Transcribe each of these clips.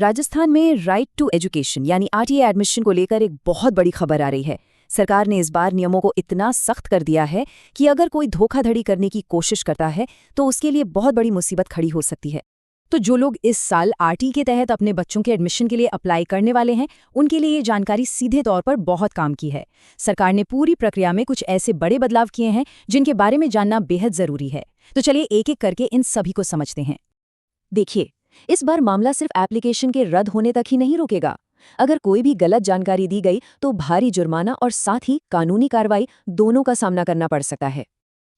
राजस्थान में right to education यानी RTA admission को लेकर एक बहुत बड़ी खबर आ रही है। सरकार ने इस बार नियमों को इतना सख्त कर दिया है कि अगर कोई धोखाधड़ी करने की कोशिश करता है तो उसके लिए बहुत बड़ी मुसीबत खड़ी हो सकती है। तो जो लोग इस साल आरटीई के तहत अपने बच्चों के एडमिशन के लिए अप्लाई करने वाले हैं, उनके लिए ये जानकारी सीधे तौर पर बहुत काम की है। सरकार ने पूरी प्रक्रिया में कुछ ऐसे बड़े बदलाव किए हैं जिनके बारे में जानना बेहद जरूरी है। तो चलिए एक एक करके इन सभी को समझते हैं। देखिए, इस बार मामला सिर्फ एप्लीकेशन के रद्द होने तक ही नहीं रुकेगा। अगर कोई भी गलत जानकारी दी गई तो भारी जुर्माना और साथ ही कानूनी कार्रवाई दोनों का सामना करना पड़ सकता है।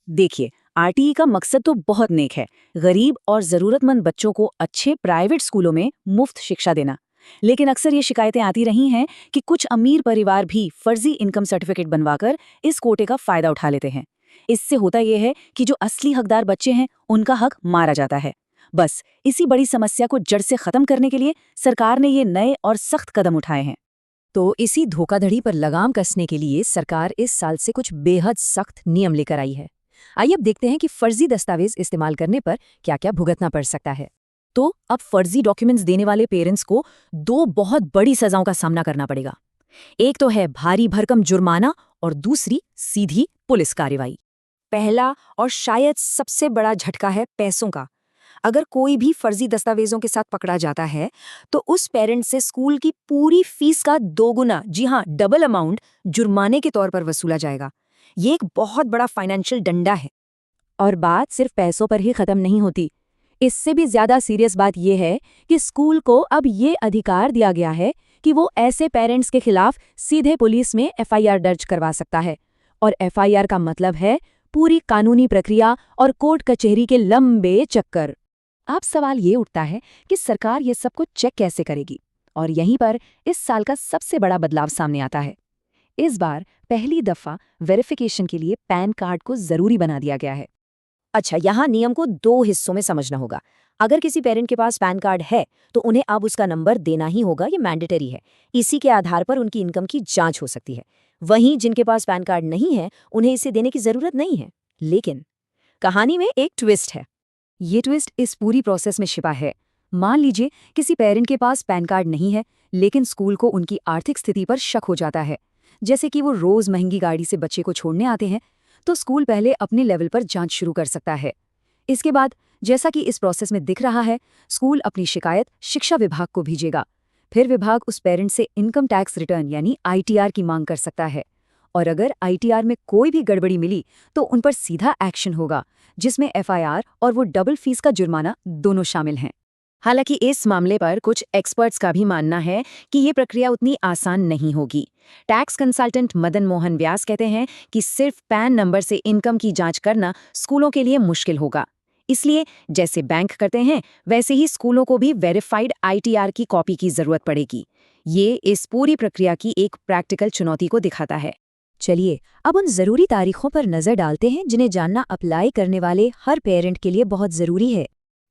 देखिए, आरटीई का मकसद तो बहुत नेक है, गरीब और जरूरतमंद बच्चों को अच्छे प्राइवेट स्कूलों में मुफ्त शिक्षा देना। लेकिन अक्सर ये शिकायतें आती रही हैं कि कुछ अमीर परिवार भी फर्जी इनकम सर्टिफिकेट बनवाकर इस कोटे का फायदा उठा लेते हैं। इससे होता यह है कि जो असली हकदार बच्चे हैं उनका हक मारा जाता है। बस इसी बड़ी समस्या को जड़ से खत्म करने के लिए सरकार ने ये नए और सख्त कदम उठाए हैं। तो इसी धोखाधड़ी पर लगाम कसने के लिए सरकार इस साल से कुछ बेहद सख्त नियम लेकर आई है। आइए अब देखते हैं कि फर्जी दस्तावेज इस्तेमाल करने पर क्या क्या भुगतना पड़ सकता है। तो अब फर्जी डॉक्यूमेंट्स देने वाले पेरेंट्स को दो बहुत बड़ी सजाओं का सामना करना पड़ेगा। एक तो है भारी भरकम जुर्माना और दूसरी सीधी पुलिस कार्रवाई। पहला और शायद सबसे बड़ा झटका है पैसों का। अगर कोई भी फर्जी दस्तावेजों के साथ पकड़ा जाता है तो उस पेरेंट से स्कूल की पूरी फीस का दोगुना, जी हाँ डबल अमाउंट, जुर्माने के तौर पर वसूला जाएगा। ये एक बहुत बड़ा फाइनेंशियल डंडा है। और बात सिर्फ पैसों पर ही खत्म नहीं होती। इससे भी ज्यादा सीरियस बात यह है कि स्कूल को अब ये अधिकार दिया गया है कि वो ऐसे पेरेंट्स के खिलाफ सीधे पुलिस में एफआईआर दर्ज करवा सकता है। और एफआईआर का मतलब है पूरी कानूनी प्रक्रिया और कोर्ट कचहरी के लंबे चक्कर। अब सवाल ये उठता है कि सरकार ये सब कुछ चेक कैसे करेगी, और यहीं पर इस साल का सबसे बड़ा बदलाव सामने आता है। इस बार पहली दफा वेरिफिकेशन के लिए पैन कार्ड को जरूरी बना दिया गया है। अच्छा, यहाँ नियम को दो हिस्सों में समझना होगा। अगर किसी पेरेंट के पास पैन कार्ड है तो उन्हें अब उसका नंबर देना ही होगा, ये मैंडेटरी है। इसी के आधार पर उनकी इनकम की जांच हो सकती है। वहीं जिनके पास पैन कार्ड नहीं है उन्हें इसे देने की जरूरत नहीं है। लेकिन कहानी में एक ट्विस्ट है। ये ट्विस्ट इस पूरी प्रोसेस में छिपा है। मान लीजिए किसी पेरेंट के पास पैन कार्ड नहीं है, लेकिन स्कूल को उनकी आर्थिक स्थिति पर शक हो जाता है, जैसे कि वो रोज महंगी गाड़ी से बच्चे को छोड़ने आते हैं, तो स्कूल पहले अपने लेवल पर जांच शुरू कर सकता है। इसके बाद, जैसा कि इस प्रोसेस में दिख रहा है, स्कूल अपनी शिकायत शिक्षा विभाग को भेजेगा। फिर विभाग उस पेरेंट से इनकम टैक्स रिटर्न यानी आईटीआर की मांग कर सकता है। और अगर आईटीआर में कोई भी गड़बड़ी मिली तो उन पर सीधा एक्शन होगा, जिसमें एफआईआर और वो डबल फीस का जुर्माना दोनों शामिल हैं। हालांकि इस मामले पर कुछ एक्सपर्ट्स का भी मानना है कि ये प्रक्रिया उतनी आसान नहीं होगी। टैक्स कंसल्टेंट मदन मोहन व्यास कहते हैं कि सिर्फ पैन नंबर से इनकम की जांच करना स्कूलों के लिए मुश्किल होगा। इसलिए जैसे बैंक करते हैं वैसे ही स्कूलों को भी वेरीफाइड आईटीआर की कॉपी की जरूरत पड़ेगी। ये इस पूरी प्रक्रिया की एक प्रैक्टिकल चुनौती को दिखाता है। चलिए अब उन जरूरी तारीखों पर नजर डालते हैं जिन्हें जानना अप्लाई करने वाले हर पेरेंट के लिए बहुत जरूरी है।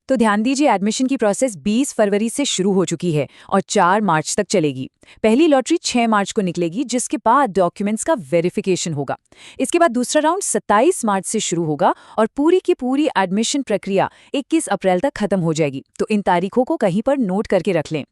तो ध्यान दीजिए, एडमिशन की प्रोसेस 20 फरवरी से शुरू हो चुकी है और 4 मार्च तक चलेगी। पहली लॉटरी 6 मार्च को निकलेगी, जिसके बाद डॉक्यूमेंट्स का वेरिफिकेशन होगा। इसके बाद दूसरा राउंड 27 मार्च से शुरू होगा और पूरी की पूरी एडमिशन प्रक्रिया 21 अप्रैल तक खत्म हो जाएगी। तो इन तारीखों को कहीं पर नोट करके रख लें।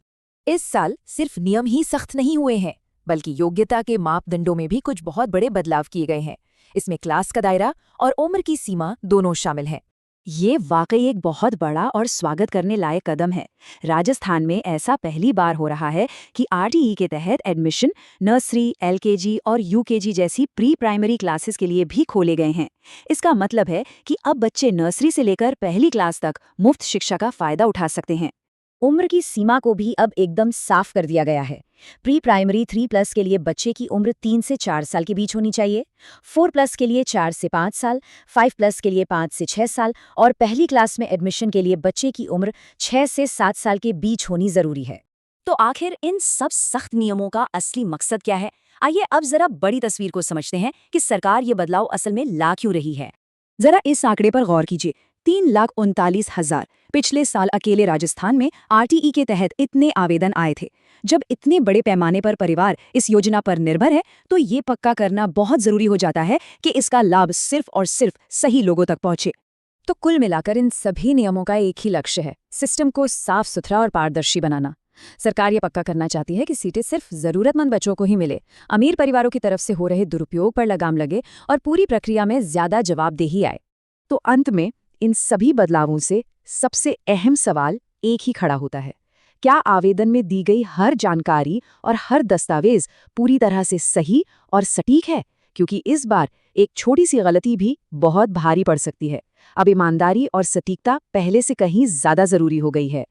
इस साल सिर्फ नियम ही सख्त नहीं हुए हैं, बल्कि योग्यता के मापदंडों में भी कुछ बहुत बड़े बदलाव किए गए हैं। इसमें क्लास का दायरा और उम्र की सीमा दोनों शामिल हैं। ये वाकई एक बहुत बड़ा और स्वागत करने लायक कदम है। राजस्थान में ऐसा पहली बार हो रहा है कि आरटीई के तहत एडमिशन नर्सरी, एलकेजी और यूकेजी जैसी प्री प्राइमरी क्लासेस के लिए भी खोले गए हैं। इसका मतलब है कि अब बच्चे नर्सरी से लेकर पहली क्लास तक मुफ्त शिक्षा का फायदा उठा सकते हैं। उम्र की सीमा को भी अब एकदम साफ कर दिया गया है। प्री प्राइमरी 3+ के लिए बच्चे की उम्र 3 से 4 साल के बीच होनी चाहिए, 4+ के लिए 4 से 5 साल, 5+ के लिए 5 से 6 साल और पहली क्लास में एडमिशन के लिए बच्चे की उम्र 6 से 7 साल के बीच होनी जरूरी है। तो आखिर इन सब सख्त नियमों का असली मकसद क्या है? आइए अब जरा बड़ी तस्वीर को समझते हैं कि सरकार ये बदलाव असल में ला क्यों रही है। जरा इस आंकड़े पर गौर कीजिए, 3,39,000 पिछले साल अकेले राजस्थान में आरटीई के तहत इतने आवेदन आए थे। जब इतने बड़े पैमाने पर परिवार इस योजना पर निर्भर है तो ये पक्का करना बहुत जरूरी हो जाता है कि इसका लाभ सिर्फ और सिर्फ सही लोगों तक पहुंचे। तो कुल मिलाकर इन सभी नियमों का एक ही लक्ष्य है, सिस्टम को साफ सुथरा और पारदर्शी बनाना। सरकार ये पक्का करना चाहती है कि सीटें सिर्फ जरूरतमंद बच्चों को ही मिले, अमीर परिवारों की तरफ से हो रहे दुरुपयोग पर लगाम लगे और पूरी प्रक्रिया में ज्यादा जवाबदेही आए। तो अंत में इन सभी बदलावों से सबसे अहम सवाल एक ही खड़ा होता है, क्या आवेदन में दी गई हर जानकारी और हर दस्तावेज पूरी तरह से सही और सटीक है? क्योंकि इस बार एक छोटी सी गलती भी बहुत भारी पड़ सकती है। अब ईमानदारी और सटीकता पहले से कहीं ज्यादा जरूरी हो गई है।